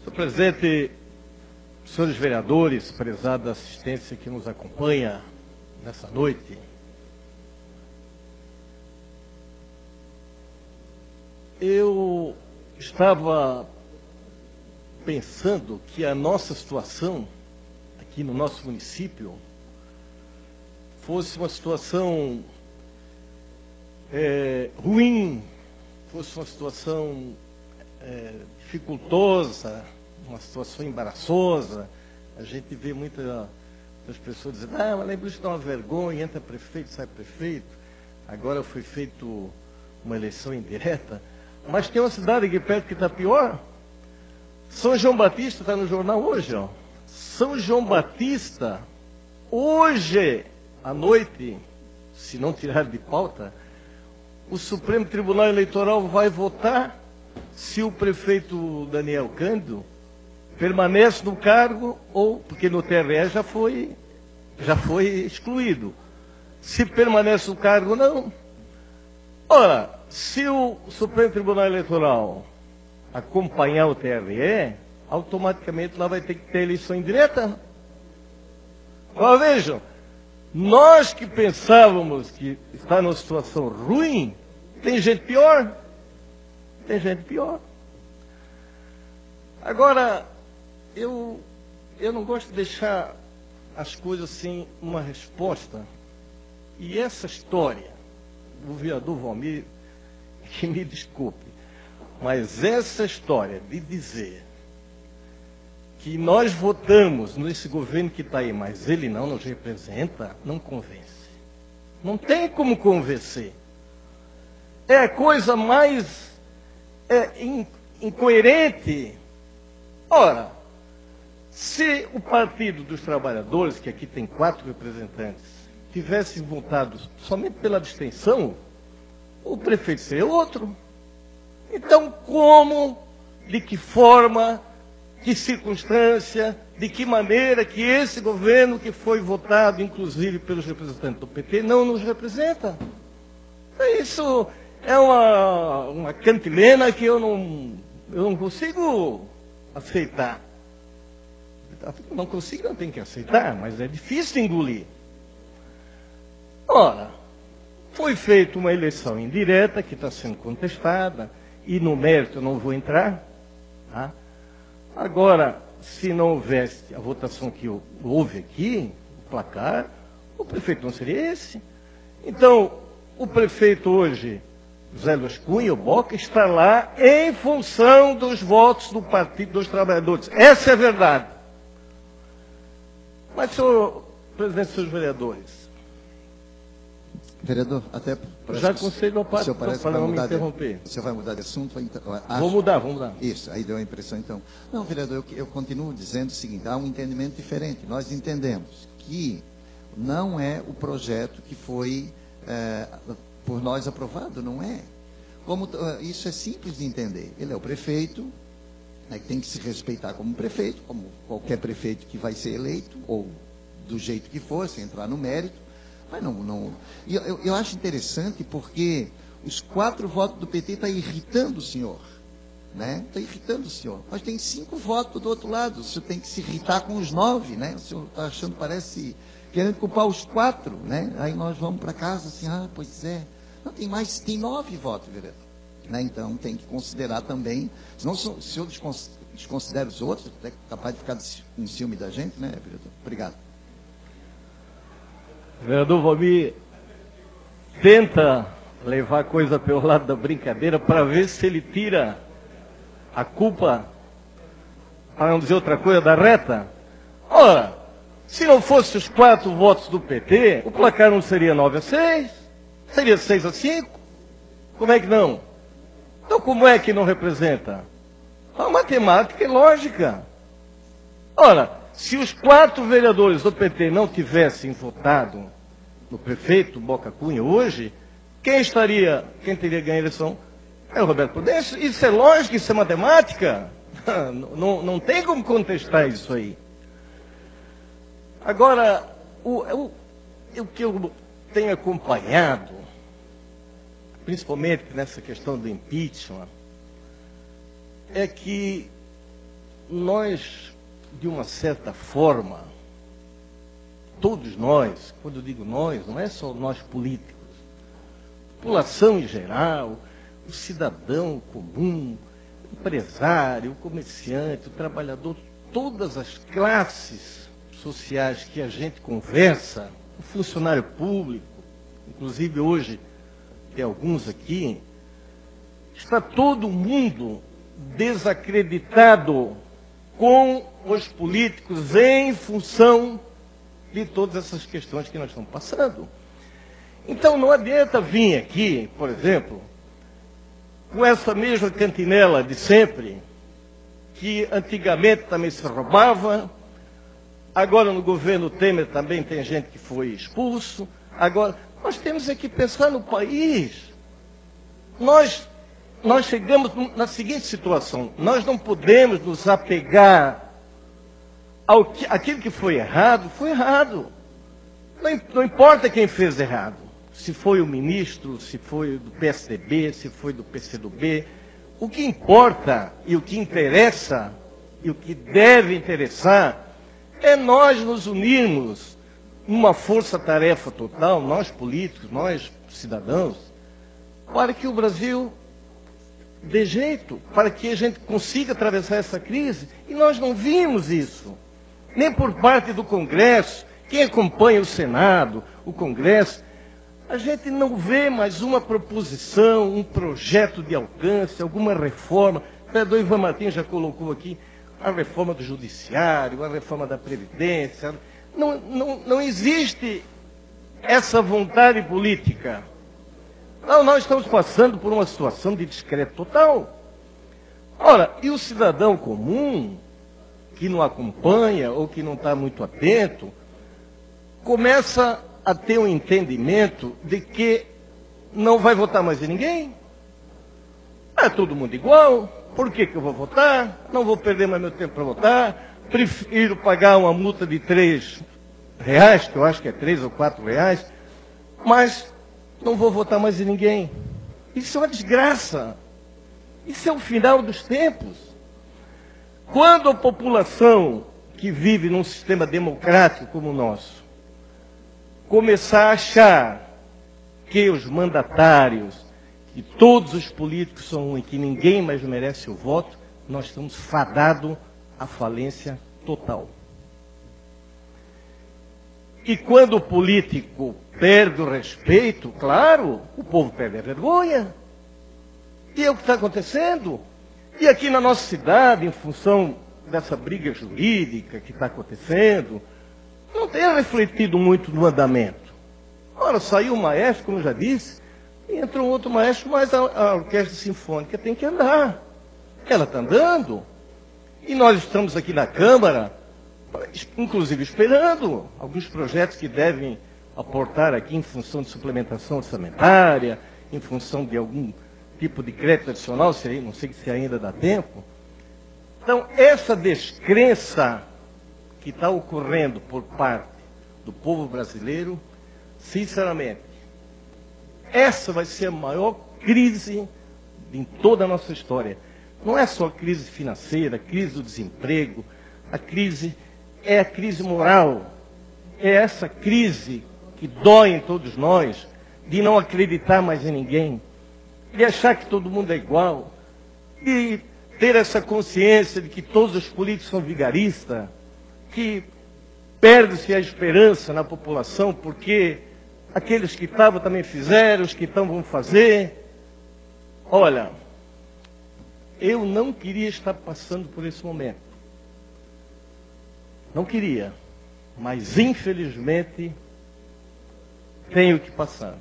Senhor presidente, senhores vereadores, prezada assistência que nos acompanha nessa noite, eu estava pensando que a nossa situação aqui no nosso município fosse uma situação ruim, fosse uma situação dificultosa, uma situação embaraçosa. A gente vê muitas pessoas dizendo, mas lembra isso dá uma vergonha, entra prefeito, sai prefeito. Agora foi feito uma eleição indireta. Mas tem uma cidade aqui perto que está pior. São João Batista, está no jornal hoje, ó. São João Batista, hoje à noite, se não tirar de pauta, o Supremo Tribunal Eleitoral vai votar se o prefeito Daniel Cândido permanece no cargo ou, porque no TRE já foi excluído, se permanece no cargo ou não. Ora, se o Supremo Tribunal Eleitoral acompanhar o TRE, automaticamente lá vai ter que ter eleição indireta. Agora vejam, nós que pensávamos que está numa situação ruim, tem gente pior. Tem gente pior. Agora, eu não gosto de deixar as coisas sem uma resposta. E essa história, o vereador Valmir, que me desculpe, mas essa história de dizer que nós votamos nesse governo que está aí, mas ele não nos representa, não convence. Não tem como convencer. É a coisa mais incoerente. Ora, se o Partido dos Trabalhadores, que aqui tem 4 representantes, tivessem votado somente pela abstenção, o prefeito seria outro. Então, como, de que forma, que circunstância, de que maneira que esse governo que foi votado, inclusive pelos representantes do PT, não nos representa? Isso é uma cantilena que eu não consigo aceitar. Não consigo, não tenho que aceitar, mas é difícil engolir. Ora, foi feita uma eleição indireta que está sendo contestada, e no mérito eu não vou entrar. Tá? Agora, se não houvesse a votação que houve aqui, o placar, o prefeito não seria esse. Então, o prefeito hoje, José Luiz Cunha, o Boca, está lá em função dos votos do Partido dos Trabalhadores. Essa é a verdade. Mas, senhor presidente, senhores vereadores... Vereador, até já aconselho ao Partido para não me interromper. O senhor vai mudar de assunto? Então, vou mudar. Isso, aí deu a impressão, então. Não, vereador, eu continuo dizendo o seguinte, há um entendimento diferente. Nós entendemos que não é o projeto que foi por nós aprovado, não é. Isso é simples de entender. Ele é o prefeito, que tem que se respeitar como prefeito, como qualquer prefeito que vai ser eleito, ou do jeito que for, sem entrar no mérito. Mas não. Eu acho interessante porque os 4 votos do PT estão irritando o senhor. Né? Está irritando o senhor. Mas tem 5 votos do outro lado. O senhor tem que se irritar com os 9. Né? O senhor está achando, parece, querendo culpar os 4. Né? Aí nós vamos para casa assim, pois é. Não, tem 9 votos, vereador. Né? Então tem que considerar também. Senão o senhor desconsidera os outros, é capaz de ficar em ciúme da gente, né, vereador? Obrigado. O vereador Valmir tenta levar a coisa pelo lado da brincadeira para ver se ele tira a culpa, para não dizer outra coisa, da reta. Ora, se não fosse os 4 votos do PT, o placar não seria 9-6, seria 6-5. Como é que não? Então como é que não representa? A matemática é lógica. Ora, se os 4 vereadores do PT não tivessem votado no prefeito Boca Cunha hoje, quem teria ganho a eleição? É o Roberto Prudêncio. Isso é lógica, isso é matemática. Não tem como contestar isso aí. Agora, o que eu tenho acompanhado, principalmente nessa questão do impeachment, é que nós, de uma certa forma, todos nós, quando eu digo nós, não é só nós políticos, a população em geral, o cidadão comum, o empresário, o comerciante, o trabalhador, todas as classes sociais que a gente conversa, o funcionário público, inclusive hoje tem alguns aqui, está todo mundo desacreditado com os políticos em função de todas essas questões que nós estamos passando. Então não adianta vir aqui, por exemplo, com essa mesma cantinela de sempre, que antigamente também se roubava, agora no governo Temer também tem gente que foi expulso. Agora, nós temos que pensar no país. Nós chegamos na seguinte situação: nós não podemos nos apegar àquilo que foi errado, foi errado. Não importa quem fez errado. Se foi o ministro, se foi do PSDB, se foi do PCdoB. O que importa e o que interessa e o que deve interessar é nós nos unirmos numa força-tarefa total, nós políticos, nós cidadãos, para que o Brasil dê jeito, para que a gente consiga atravessar essa crise. E nós não vimos isso, nem por parte do Congresso. Quem acompanha o Senado, o Congresso, a gente não vê mais uma proposição, um projeto de alcance, alguma reforma. O vereador Ivan Martins já colocou aqui a reforma do Judiciário, a reforma da Previdência. Não existe essa vontade política. Não, nós estamos passando por uma situação de descrédito total. Ora, e o cidadão comum, que não acompanha ou que não está muito atento, começa a ter um entendimento de que não vai votar mais em ninguém. É todo mundo igual. Por que eu vou votar? Não vou perder mais meu tempo para votar. Prefiro pagar uma multa de R$3, que eu acho que é R$3 ou R$4, mas não vou votar mais em ninguém. Isso é uma desgraça. Isso é o final dos tempos. Quando a população que vive num sistema democrático como o nosso começar a achar que os mandatários, que todos os políticos são um e que ninguém mais merece o voto, nós estamos fadados à falência total. E quando o político perde o respeito, claro, o povo perde a vergonha. E é o que está acontecendo. E aqui na nossa cidade, em função dessa briga jurídica que está acontecendo, não tem refletido muito no andamento. Ora, saiu o maestro, como eu já disse, e entrou um outro maestro, mas a orquestra sinfônica tem que andar. Ela está andando. E nós estamos aqui na Câmara, inclusive esperando alguns projetos que devem aportar aqui em função de suplementação orçamentária, em função de algum tipo de crédito adicional, não sei se ainda dá tempo. Então, essa descrença que está ocorrendo por parte do povo brasileiro, sinceramente, essa vai ser a maior crise em toda a nossa história. Não é só a crise financeira, a crise do desemprego, a crise é a crise moral. É essa crise que dói em todos nós, de não acreditar mais em ninguém, de achar que todo mundo é igual, de ter essa consciência de que todos os políticos são vigaristas, que perde-se a esperança na população, porque aqueles que estavam também fizeram, os que estão vão fazer. Olha, eu não queria estar passando por esse momento. Não queria, mas infelizmente tenho que passar.